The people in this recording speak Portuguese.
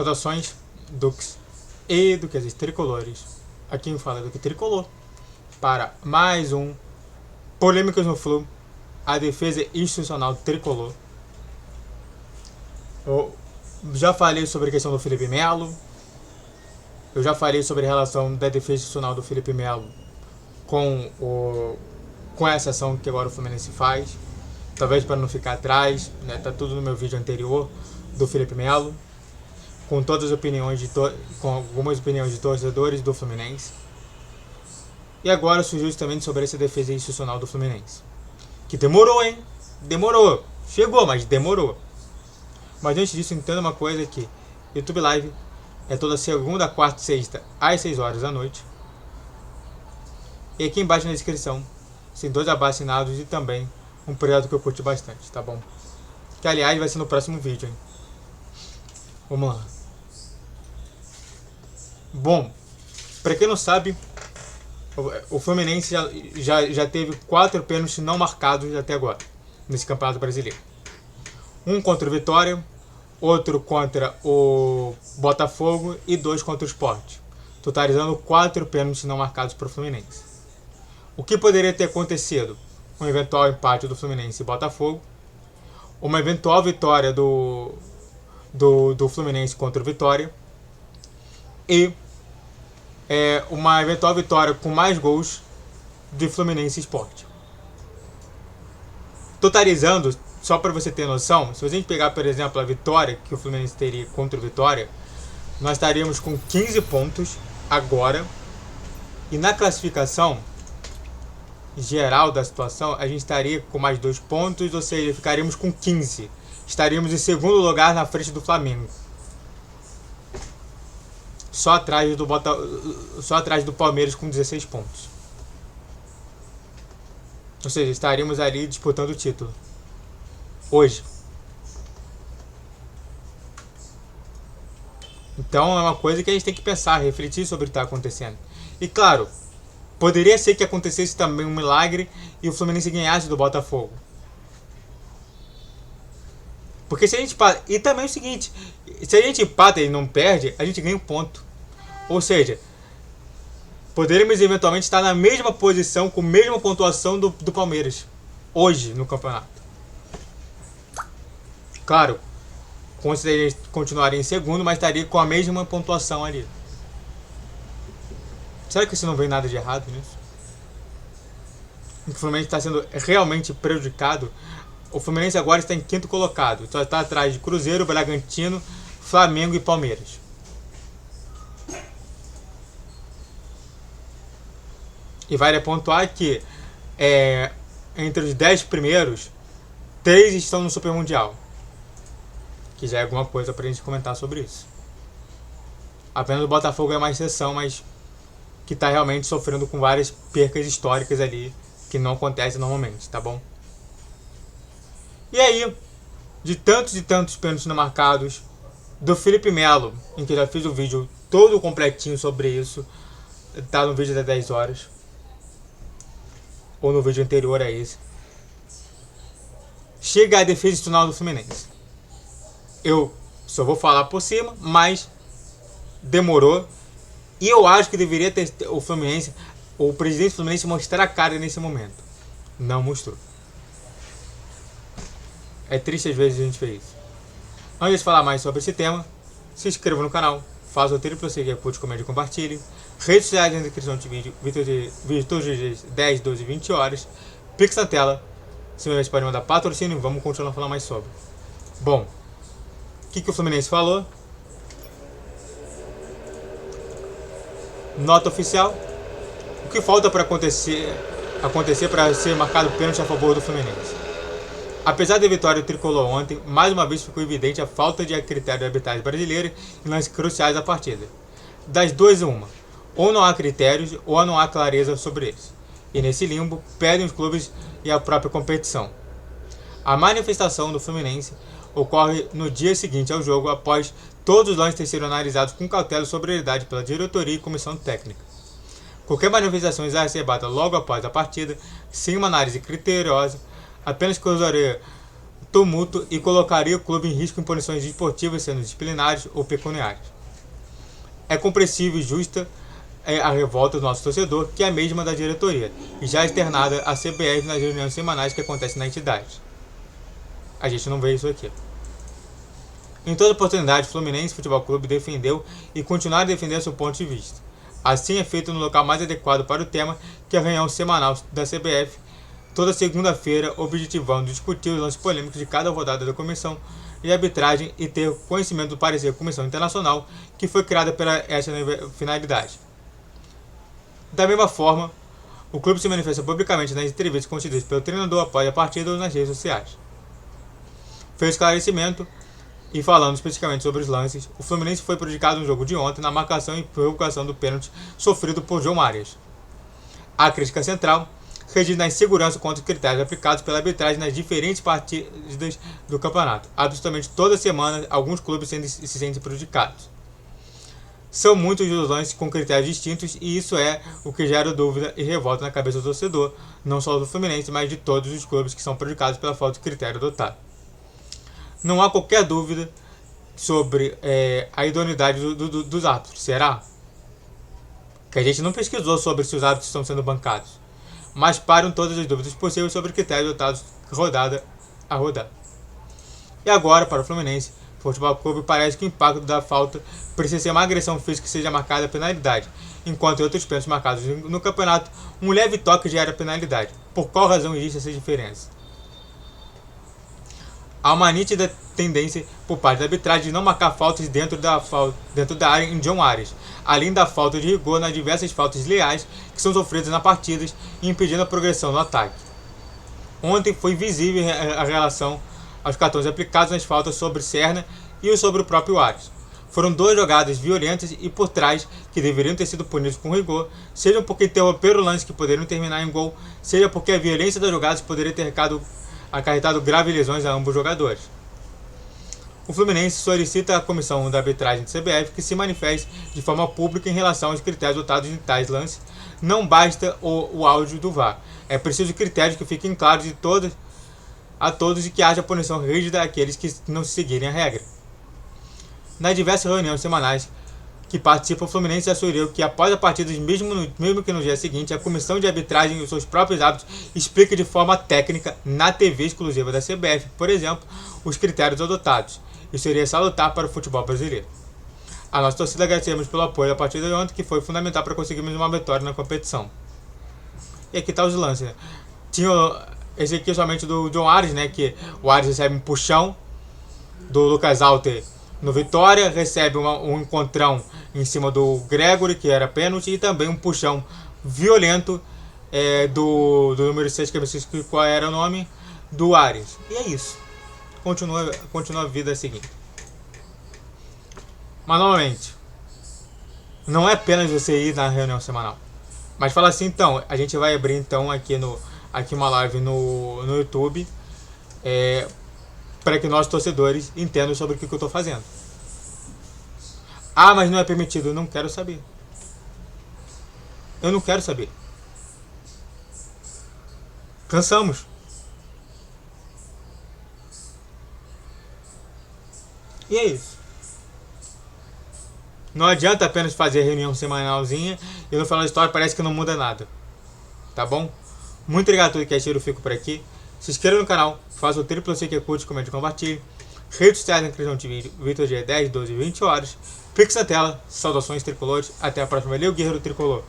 Saudações, Dux e duquesas tricolores. Aqui me fala Duque Tricolor para mais um Polêmicas no Flu, a defesa institucional tricolor. Eu já falei sobre a questão do Felipe Melo. Eu já falei sobre a relação da defesa institucional do Felipe Melo com essa ação que agora o Fluminense faz. Talvez para não ficar atrás, né? Tá tudo no meu vídeo anterior do Felipe Melo, com todas as opiniões com algumas opiniões de torcedores do Fluminense. E agora surgiu também sobre essa defesa institucional do Fluminense, que demorou, hein? Demorou. Chegou, mas demorou. Mas antes disso, entenda uma coisa, que YouTube Live é toda segunda, quarta e sexta às 6 horas da noite. E aqui embaixo na descrição tem 2 abacinados e também um projeto que eu curti bastante, tá bom? Que aliás vai ser no próximo vídeo, hein? Vamos lá. Bom, pra quem não sabe, o Fluminense já teve 4 pênaltis não marcados até agora, nesse Campeonato Brasileiro. Um contra o Vitória, outro contra o Botafogo e 2 contra o Sport, totalizando 4 pênaltis não marcados para o Fluminense. O que poderia ter acontecido? Um eventual empate do Fluminense e Botafogo, uma eventual vitória do Fluminense contra o Vitória e uma eventual vitória com mais gols de Fluminense e Sport. Totalizando, só para você ter noção, se a gente pegar, por exemplo, a vitória que o Fluminense teria contra o Vitória, nós estaríamos com 15 pontos agora, e na classificação geral da situação a gente estaria com mais 2 pontos, ou seja, ficaríamos com 15. Estaríamos em segundo lugar na frente do Flamengo, só atrás do Palmeiras com 16 pontos. Ou seja, estaríamos ali disputando o título hoje. Então é uma coisa que a gente tem que pensar, refletir sobre o que está acontecendo. E claro, poderia ser que acontecesse também um milagre e o Fluminense ganhasse do Botafogo. Porque se a gente empata, e também é o seguinte, se a gente empata e não perde, a gente ganha um ponto. Ou seja, poderíamos eventualmente estar na mesma posição, com a mesma pontuação do Palmeiras hoje no campeonato. Claro, continuaria em segundo, mas estaria com a mesma pontuação ali. Será que você não vê nada de errado nisso? O Fluminense está sendo realmente prejudicado. O Fluminense agora está em 5º colocado. Só está atrás de Cruzeiro, Bragantino, Flamengo e Palmeiras. E vale pontuar que entre os 10 primeiros, 3 estão no Super Mundial. Que já é alguma coisa pra gente comentar sobre isso. Apenas o Botafogo é uma exceção, mas que está realmente sofrendo com várias percas históricas ali, que não acontecem normalmente, tá bom? E aí, de tantos e tantos pênaltis não marcados, do Felipe Melo, em que eu já fiz o vídeo todo completinho sobre isso, tá no vídeo das 10 horas, ou no vídeo anterior a esse, chega a defesa institucional do Fluminense. Eu só vou falar por cima, mas demorou. E eu acho que deveria ter o presidente do Fluminense mostrar a cara nesse momento. Não mostrou. É triste às vezes a gente ver isso. Antes de falar mais sobre esse tema, se inscreva no canal, faça o triplo seguir, curte, comente e compartilhe. Redes sociais na descrição de vídeo, vídeo todos os dias, 10, 12 e 20 horas. Pix na tela. Se você pode mandar patrocínio, vamos continuar falando mais sobre. Bom, o que o Fluminense falou? Nota oficial. O que falta para acontecer para ser marcado pênalti a favor do Fluminense? Apesar da vitória tricolor ontem, mais uma vez ficou evidente a falta de critério de arbitragem brasileira em lances cruciais da partida. Das duas, uma. Ou não há critérios, ou não há clareza sobre eles. E nesse limbo, perdem os clubes e a própria competição. A manifestação do Fluminense ocorre no dia seguinte ao jogo, após todos os lances terem sido analisados com cautela e sobriedade pela diretoria e comissão técnica. Qualquer manifestação exacerbada logo após a partida, sem uma análise criteriosa, apenas causaria tumulto e colocaria o clube em risco em punições esportivas, sendo disciplinares ou pecuniárias. É compreensível e justa a revolta do nosso torcedor, que é a mesma da diretoria, e já externada à CBF nas reuniões semanais que acontecem na entidade. A gente não vê isso aqui. Em toda oportunidade, o Fluminense Futebol Clube defendeu e continuará a defender seu ponto de vista. Assim é feito no local mais adequado para o tema, que é a reunião semanal da CBF, toda segunda-feira, objetivando discutir os lances polêmicos de cada rodada da comissão de arbitragem e ter conhecimento do parecer da Comissão Internacional, que foi criada para essa finalidade. Da mesma forma, o clube se manifesta publicamente nas entrevistas concedidas pelo treinador após a partida ou nas redes sociais. Fez esclarecimento e falando especificamente sobre os lances, o Fluminense foi prejudicado no jogo de ontem na marcação e provocação do pênalti sofrido por João Arias. A crítica central reside na insegurança quanto aos critérios aplicados pela arbitragem nas diferentes partidas do campeonato. Absolutamente toda semana, alguns clubes se sentem prejudicados. São muitos os lances com critérios distintos e isso é o que gera dúvida e revolta na cabeça do torcedor, não só do Fluminense, mas de todos os clubes que são prejudicados pela falta de critério adotado. Não há qualquer dúvida sobre a idoneidade dos árbitros, será? Que a gente não pesquisou sobre se os árbitros estão sendo bancados, mas param todas as dúvidas possíveis sobre critérios adotados rodada a rodada. E agora, para o Fluminense Futebol Clube, parece que o impacto da falta precisa ser uma agressão física que seja marcada a penalidade, enquanto em outros pênaltis marcados no campeonato, um leve toque já era penalidade. Por qual razão existe essa diferença? Há uma nítida tendência por parte da arbitragem de não marcar faltas dentro da área em João Arias, além da falta de rigor nas diversas faltas leais que são sofridas nas partidas e impedindo a progressão no ataque. Ontem foi visível a relação aos cartões aplicados nas faltas sobre Serna e sobre o próprio Arias. Foram duas jogadas violentas e por trás que deveriam ter sido punidas com rigor, seja porque interromperam o lance que poderiam terminar em gol, seja porque a violência das jogadas poderia ter acarretado graves lesões a ambos os jogadores. O Fluminense solicita à comissão da arbitragem do CBF que se manifeste de forma pública em relação aos critérios adotados em tais lances. Não basta o áudio do VAR. É preciso critérios que fiquem claros a todos e que haja punição rígida àqueles que não seguirem a regra. Nas diversas reuniões semanais que participa, o Fluminense assegurou que após a partida, mesmo que no dia seguinte, a comissão de arbitragem e os seus próprios árbitros explica de forma técnica na TV exclusiva da CBF, por exemplo, os critérios adotados. Isso seria salutar para o futebol brasileiro. A nossa torcida agradecemos pelo apoio da partida de ontem, que foi fundamental para conseguirmos uma vitória na competição. E aqui está os lances, né? Tinha esse aqui somente do John Arias, né? Que o Arias recebe um puxão do Lucas Alter no Vitória, recebe um encontrão em cima do Gregory, que era pênalti, e também um puxão violento do número 6, que eu não sei qual era o nome, do Arias. E é isso. Continua a vida seguinte. Mas novamente, não é apenas você ir na reunião semanal. Mas fala assim, então, a gente vai abrir então aqui uma live no YouTube para que nós torcedores entendam sobre o que eu estou fazendo. Ah, mas não é permitido. Eu não quero saber. Eu não quero saber. Cansamos. E é isso. Não adianta apenas fazer reunião semanalzinha e no final da história parece que não muda nada. Tá bom? Muito obrigado a todos que assistiram, eu fico por aqui. Se inscreva no canal, faça o triplo C que curte, comente e compartilhe. Redes sociais na inscrição de vídeo, Vitor G 10, 12 e 20 horas. Pix na tela, saudações tricolores, até a próxima. Valeu, Guerreiro Tricolor.